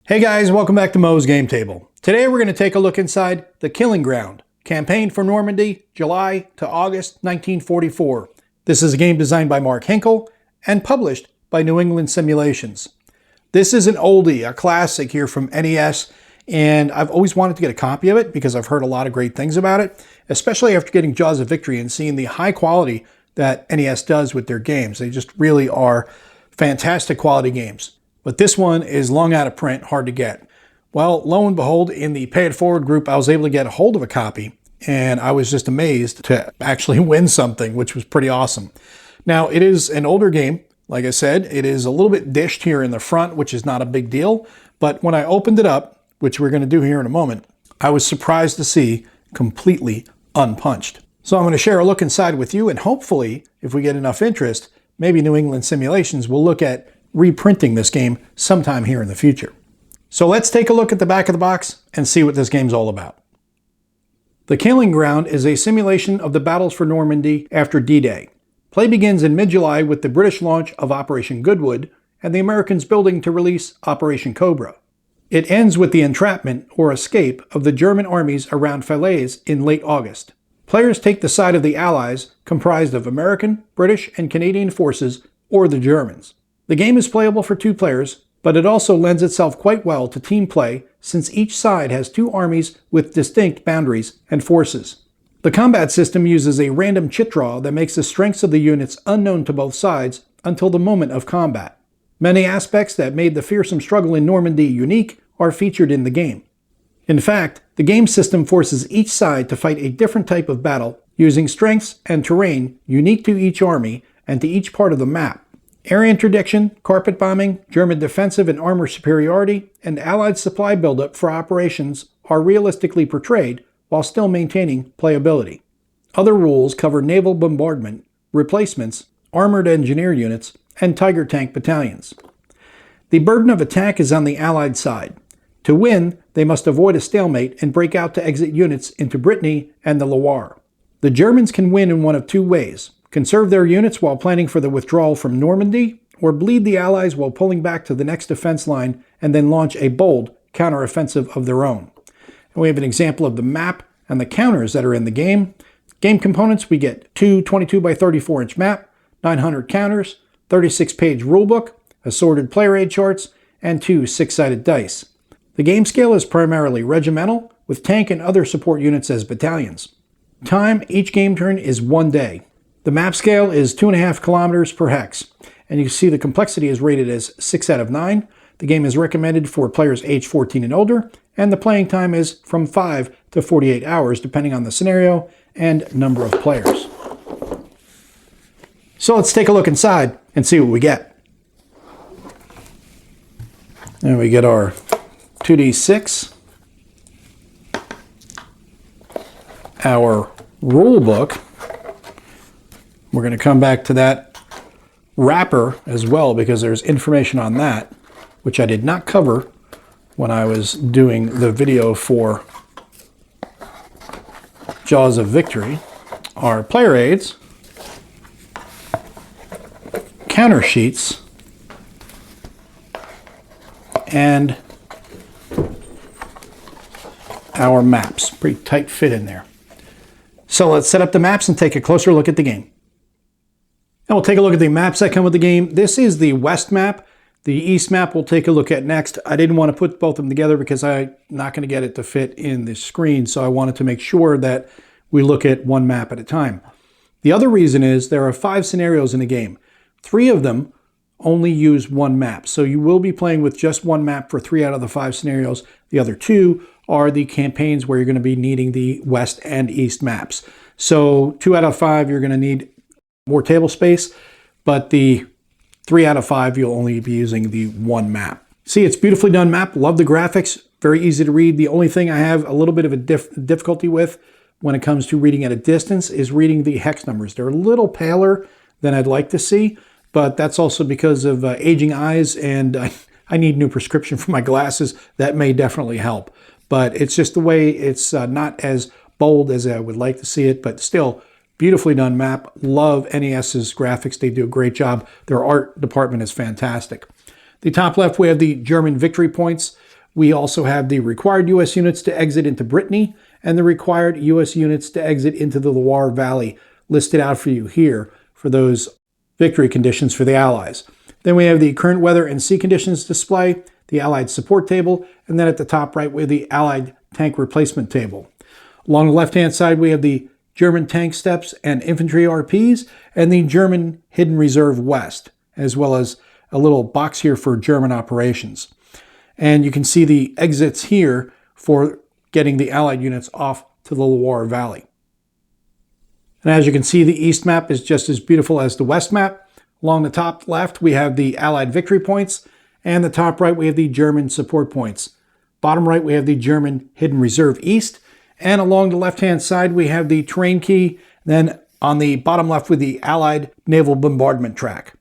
Hey guys, welcome back to Mo's Game Table. Today we're going to take a look inside The Killing Ground, campaign for Normandy, July to August 1944. This is a game designed by Mark Hinkle and published by New England Simulations. This is an oldie, a classic here from NES, and I've always wanted to get a copy of it because I've heard a lot of great things about it, especially after getting Jaws of Victory and seeing the high quality that NES does with their games. They just really are fantastic quality games. But this one is long out of print, hard to get. Well, lo and behold, in the Pay It Forward group, I was able to get a hold of a copy, and I was just amazed to actually win something, which was pretty awesome. Now, it is an older game. Like I said, it is a little bit dished here in the front, which is not a big deal. But when I opened it up, which we're going to do here in a moment, I was surprised to see completely unpunched. So I'm going to share a look inside with you, and hopefully, if we get enough interest, maybe New England Simulations will look at reprinting this game sometime here in the future. So let's take a look at the back of the box and see what this game's all about. The Killing Ground is a simulation of the battles for Normandy after D-Day. Play begins in mid-July with the British launch of Operation Goodwood and the Americans building to release Operation Cobra. It ends with the entrapment or escape of the German armies around Falaise in late August. Players take the side of the Allies, comprised of American, British, and Canadian forces, or the Germans. The game is playable for 2 players, but it also lends itself quite well to team play since each side has 2 armies with distinct boundaries and forces. The combat system uses a random chit draw that makes the strengths of the units unknown to both sides until the moment of combat. Many aspects that made the fearsome struggle in Normandy unique are featured in the game. In fact, the game system forces each side to fight a different type of battle using strengths and terrain unique to each army and to each part of the map. Area interdiction, carpet bombing, German defensive and armor superiority, and Allied supply buildup for operations are realistically portrayed while still maintaining playability. Other rules cover naval bombardment, replacements, armored engineer units, and Tiger tank battalions. The burden of attack is on the Allied side. To win, they must avoid a stalemate and break out to exit units into Brittany and the Loire. The Germans can win in one of 2 ways: conserve their units while planning for the withdrawal from Normandy, or bleed the Allies while pulling back to the next defense line and then launch a bold counteroffensive of their own. And we have an example of the map and the counters that are in the game. Game components, we get 2 22 by 34 inch map, 900 counters, 36-page rulebook, assorted player aid charts, and 2 6-sided dice. The game scale is primarily regimental, with tank and other support units as battalions. Time, each game turn is 1 day. The map scale is 2.5 kilometers per hex, and you can see the complexity is rated as 6 out of 9. The game is recommended for players age 14 and older, and the playing time is from 5 to 48 hours, depending on the scenario and number of players. So let's take a look inside and see what we get. There we get our 2d6, our rule book. We're going to come back to that wrapper as well because there's information on that, which I did not cover when I was doing the video for Jaws of Victory. Our player aids, counter sheets, and our maps. Pretty tight fit in there. So let's set up the maps and take a closer look at the game. And we'll take a look at the maps that come with the game. This is the west map. The east map we'll take a look at next. I didn't want to put both of them together because I'm not going to get it to fit in the screen, so I wanted to make sure that we look at one map at a time. The other reason is there are 5 scenarios in the game. 3 of them only use 1 map, so you will be playing with just 1 map for 3 out of the 5 scenarios. The other 2 are the campaigns where you're going to be needing the west and east maps. So 2 out of 5 you're going to need more table space, but the 3 out of 5 you'll only be using the 1 map. See, it's beautifully done map. Love the graphics. Very easy to read. The only thing I have a little bit of a difficulty with when it comes to reading at a distance is reading the hex numbers. They're a little paler than I'd like to see, but that's also because of aging eyes, and I need new prescription for my glasses. That may definitely help, but it's just the way it's not as bold as I would like to see it, but still beautifully done map. Love NES's graphics. They do a great job. Their art department is fantastic. The top left, we have the German victory points. We also have the required U.S. units to exit into Brittany and the required U.S. units to exit into the Loire Valley listed out for you here for those victory conditions for the Allies. Then we have the current weather and sea conditions display, the Allied support table, and then at the top right we have the Allied tank replacement table. Along the left-hand side we have the German tank steps and infantry RPs and the German Hidden Reserve West, as well as a little box here for German operations. And you can see the exits here for getting the Allied units off to the Loire Valley. And as you can see, the East map is just as beautiful as the West map. Along the top left, we have the Allied victory points, and the top right, we have the German support points. Bottom right, we have the German Hidden Reserve East, and along the left-hand side, we have the terrain key. Then on the bottom left, with the Allied naval bombardment track.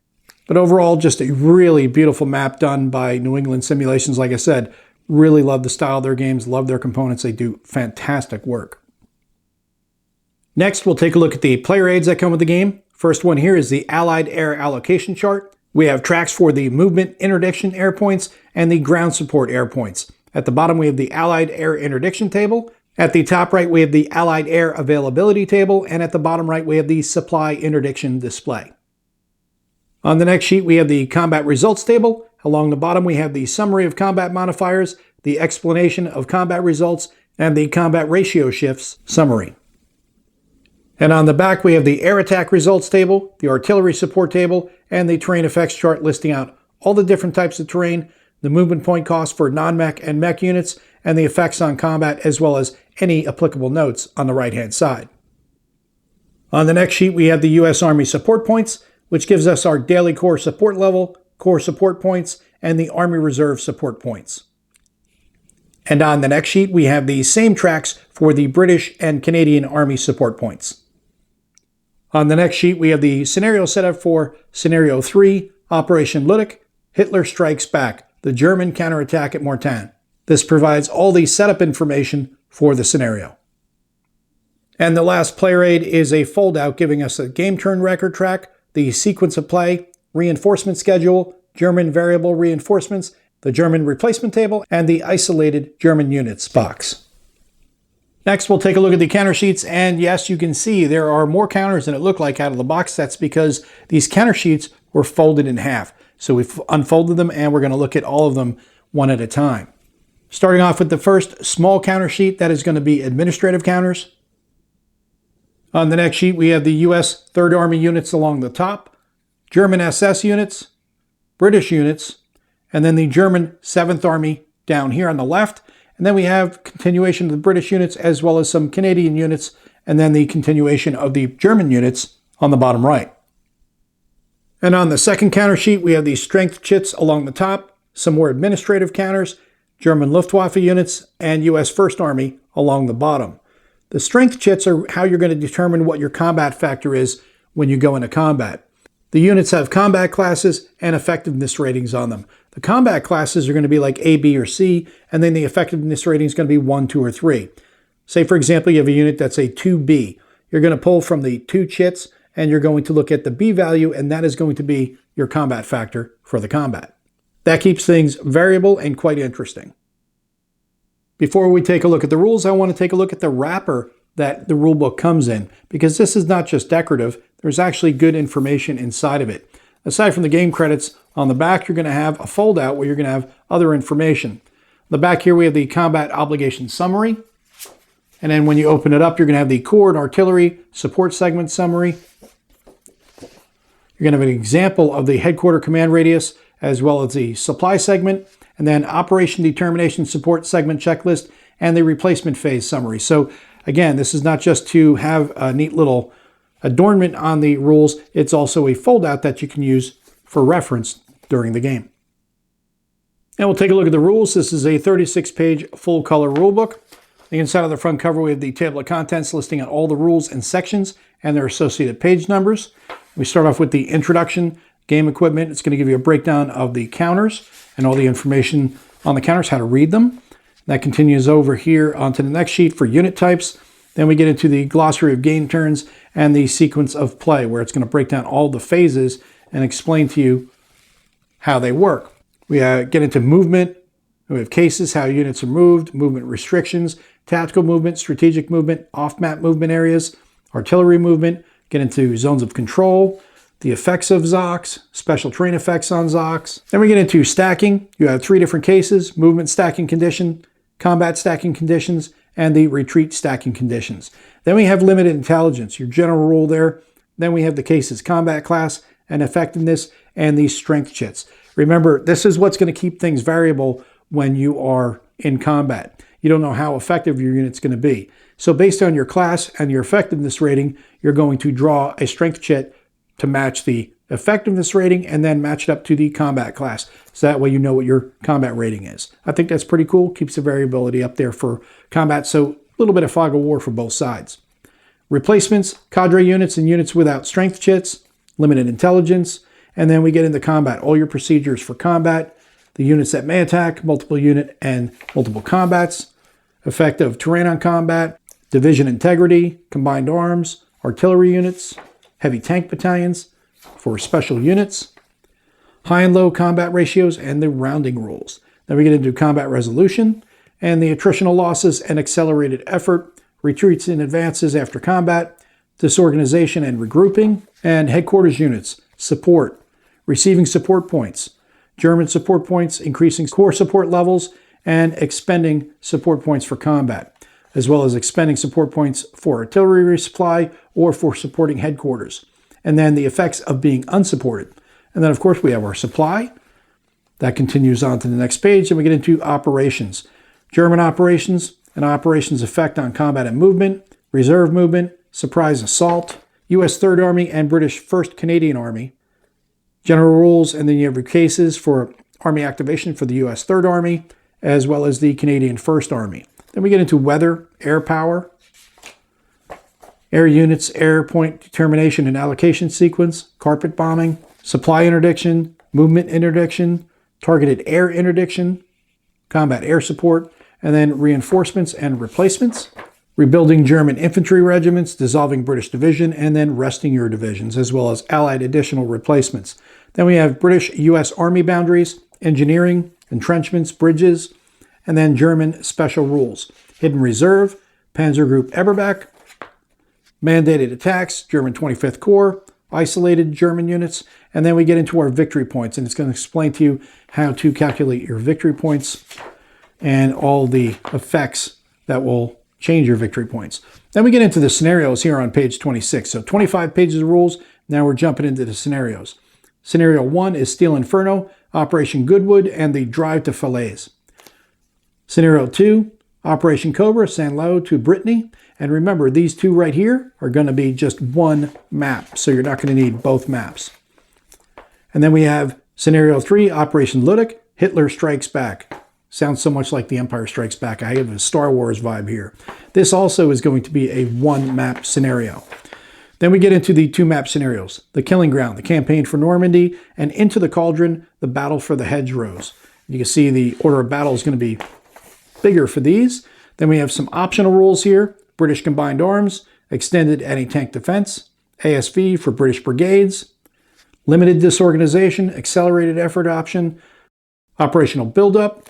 But overall, just a really beautiful map done by New England Simulations. Like I said, really love the style of their games, love their components. They do fantastic work. Next, we'll take a look at the player aids that come with the game. First one here is the Allied Air Allocation Chart. We have tracks for the movement interdiction air points and the ground support air points. At the bottom, we have the Allied Air Interdiction Table. At the top right, we have the Allied Air Availability Table. And at the bottom right, we have the Supply Interdiction Display. On the next sheet, we have the Combat Results Table. Along the bottom, we have the Summary of Combat Modifiers, the Explanation of Combat Results, and the Combat Ratio Shifts Summary. And on the back, we have the Air Attack Results Table, the Artillery Support Table, and the Terrain Effects Chart listing out all the different types of terrain, the movement point cost for non-mech and mech units, and the effects on combat, as well as any applicable notes on the right-hand side. On the next sheet, we have the U.S. Army Support Points, which gives us our daily Corps support level, Corps support points, and the Army Reserve support points. And on the next sheet, we have the same tracks for the British and Canadian Army support points. On the next sheet, we have the scenario setup for Scenario 3, Operation Ludic, Hitler Strikes Back, the German counterattack at Mortain. This provides all the setup information for the scenario. And the last player aid is a foldout giving us a game turn record track, the sequence of play, reinforcement schedule, German variable reinforcements, the German replacement table, and the isolated German units box. Next, we'll take a look at the counter sheets, and yes, you can see there are more counters than it looked like out of the box. That's because these counter sheets were folded in half. So we've unfolded them, and we're going to look at all of them one at a time. Starting off with the first small counter sheet, that is going to be administrative counters. On the next sheet, we have the U.S. 3rd Army units along the top, German SS units, British units, and then the German 7th Army down here on the left. And then we have continuation of the British units as well as some Canadian units, and then the continuation of the German units on the bottom right. And on the second counter sheet, we have the strength chits along the top, some more administrative counters, German Luftwaffe units, and U.S. 1st Army along the bottom. The strength chits are how you're going to determine what your combat factor is when you go into combat. The units have combat classes and effectiveness ratings on them. The combat classes are going to be like A, B, or C, and then the effectiveness rating is going to be 1, 2, or 3. Say, for example, you have a unit that's a 2B. You're going to pull from the 2 chits, and you're going to look at the B value, and that is going to be your combat factor for the combat. That keeps things variable and quite interesting. Before we take a look at the rules, I want to take a look at the wrapper that the rulebook comes in, because this is not just decorative, there's actually good information inside of it. Aside from the game credits, on the back you're going to have a fold-out where you're going to have other information. On the back here we have the Combat Obligation Summary, and then when you open it up you're going to have the Corps and Artillery Support Segment Summary. You're going to have an example of the Headquarter Command Radius as well as the Supply Segment, and then Operation Determination Support Segment Checklist, and the Replacement Phase Summary. So again, this is not just to have a neat little adornment on the rules, it's also a foldout that you can use for reference during the game. And we'll take a look at the rules. This is a 36-page full-color rulebook. The inside of the front cover, we have the table of contents listing out all the rules and sections and their associated page numbers. We start off with the introduction, game equipment. It's going to give you a breakdown of the counters and all the information on the counters, how to read them. That continues over here onto the next sheet for unit types. Then we get into the glossary of game turns and the sequence of play, where it's going to break down all the phases and explain to you how they work. We get into movement, We have cases, how units are moved, movement restrictions, tactical movement, strategic movement, off-map movement areas, artillery movement, get into zones of control, the effects of Zocs, special terrain effects on Zocs. Then we get into stacking. You have 3 different cases: movement stacking condition, combat stacking conditions, and the retreat stacking conditions. Then we have limited intelligence, your general rule there. Then we have the cases: combat class and effectiveness, and these strength chits. Remember, this is what's going to keep things variable when you are in combat. You don't know how effective your unit's going to be. So based on your class and your effectiveness rating, you're going to draw a strength chit to match the effectiveness rating and then match it up to the combat class. So that way you know what your combat rating is. I think that's pretty cool. Keeps the variability up there for combat. So a little bit of fog of war for both sides. Replacements, cadre units and units without strength chits, limited intelligence, and then we get into combat. All your procedures for combat, the units that may attack, multiple unit and multiple combats, effect of terrain on combat, division integrity, combined arms, artillery units, heavy tank battalions for special units, high and low combat ratios, and the rounding rules. Then we get into combat resolution and the attritional losses and accelerated effort, retreats and advances after combat, disorganization and regrouping, and headquarters units, support, receiving support points, German support points, increasing core support levels, and expending support points for combat, as well as expending support points for artillery resupply or for supporting headquarters. And then the effects of being unsupported. And then, of course, we have our supply. That continues on to the next page, and we get into operations. German operations, and operations effect on combat and movement, reserve movement, surprise assault, U.S. Third Army and British 1st Canadian Army, general rules, and then you have your cases for Army activation for the U.S. Third Army, as well as the Canadian 1st Army. Then we get into weather, air power, air units, air point determination and allocation sequence, carpet bombing, supply interdiction, movement interdiction, targeted air interdiction, combat air support, and then reinforcements and replacements, rebuilding German infantry regiments, dissolving British division, and then resting your divisions, as well as Allied additional replacements. Then we have British-U.S. Army boundaries, engineering, entrenchments, bridges, and then German special rules. Hidden Reserve, Panzer Group Eberbach, mandated attacks, German 25th Corps, isolated German units, and then we get into our victory points, and it's going to explain to you how to calculate your victory points and all the effects that will change your victory points. Then we get into the scenarios here on page 26. So 25 pages of rules. Now we're jumping into the scenarios. Scenario 1 is Steel Inferno, Operation Goodwood, and the drive to Falaise. Scenario 2, Operation Cobra, Saint-Lô to Brittany. And remember, these two right here are going to be just one map, so you're not going to need both maps. And then we have Scenario 3, Operation Ludic, Hitler Strikes Back. Sounds so much like The Empire Strikes Back. I have a Star Wars vibe here. This also is going to be a one-map scenario. Then we get into the two-map scenarios. The Killing Ground, the Campaign for Normandy, and Into the Cauldron, the Battle for the Hedgerows. You can see the order of battle is going to be bigger for these. Then we have some optional rules here. British Combined Arms, Extended Anti-Tank Defense, ASV for British Brigades, Limited Disorganization, Accelerated Effort option, Operational Buildup,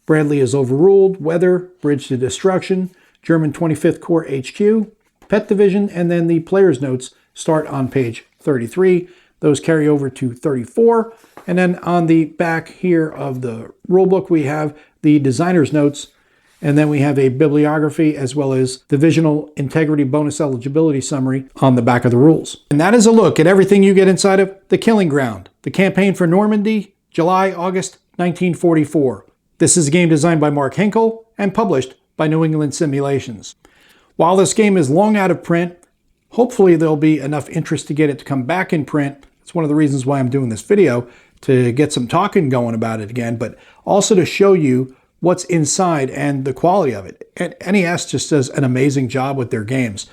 Bradley is overruled, Weather, Bridge to Destruction, German 25th Corps HQ, Pet Division, and then the player's notes start on page 33. Those carry over to 34. And then on the back here of the rulebook, we have the designer's notes, and then we have a bibliography as well as divisional integrity bonus eligibility summary on the back of the rules. And that is a look at everything you get inside of The Killing Ground, the campaign for Normandy, July, August 1944. This is a game designed by Mark Hinkle and published by New England Simulations. While this game is long out of print, hopefully there'll be enough interest to get it to come back in print. It's one of the reasons why I'm doing this video, to get some talking going about it again, but also to show you what's inside and the quality of it. And NES just does an amazing job with their games.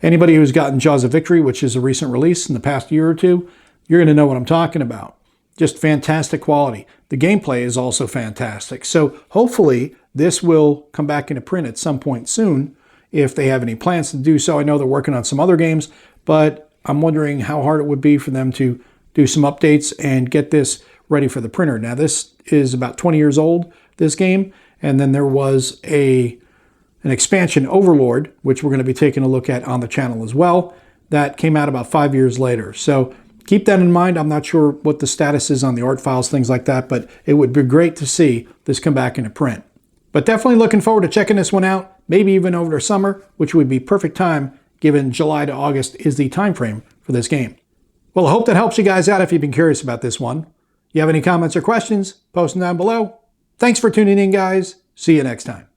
Anybody who's gotten Jaws of Victory, which is a recent release in the past year or two, you're going to know what I'm talking about. Just fantastic quality. The gameplay is also fantastic. So hopefully this will come back into print at some point soon if they have any plans to do so. I know they're working on some other games, but I'm wondering how hard it would be for them to do some updates and get this ready for the printer. Now this is about 20 years old. this game. And then there was an expansion, Overlord, which we're going to be taking a look at on the channel as well. That came out about 5 years later. So keep that in mind. I'm not sure what the status is on the art files, things like that, but it would be great to see this come back into print. But definitely looking forward to checking this one out, maybe even over the summer, which would be perfect time given July to August is the time frame for this game. Well, I hope that helps you guys out if you've been curious about this one. You have any comments or questions, post them down below. Thanks for tuning in, guys. See you next time.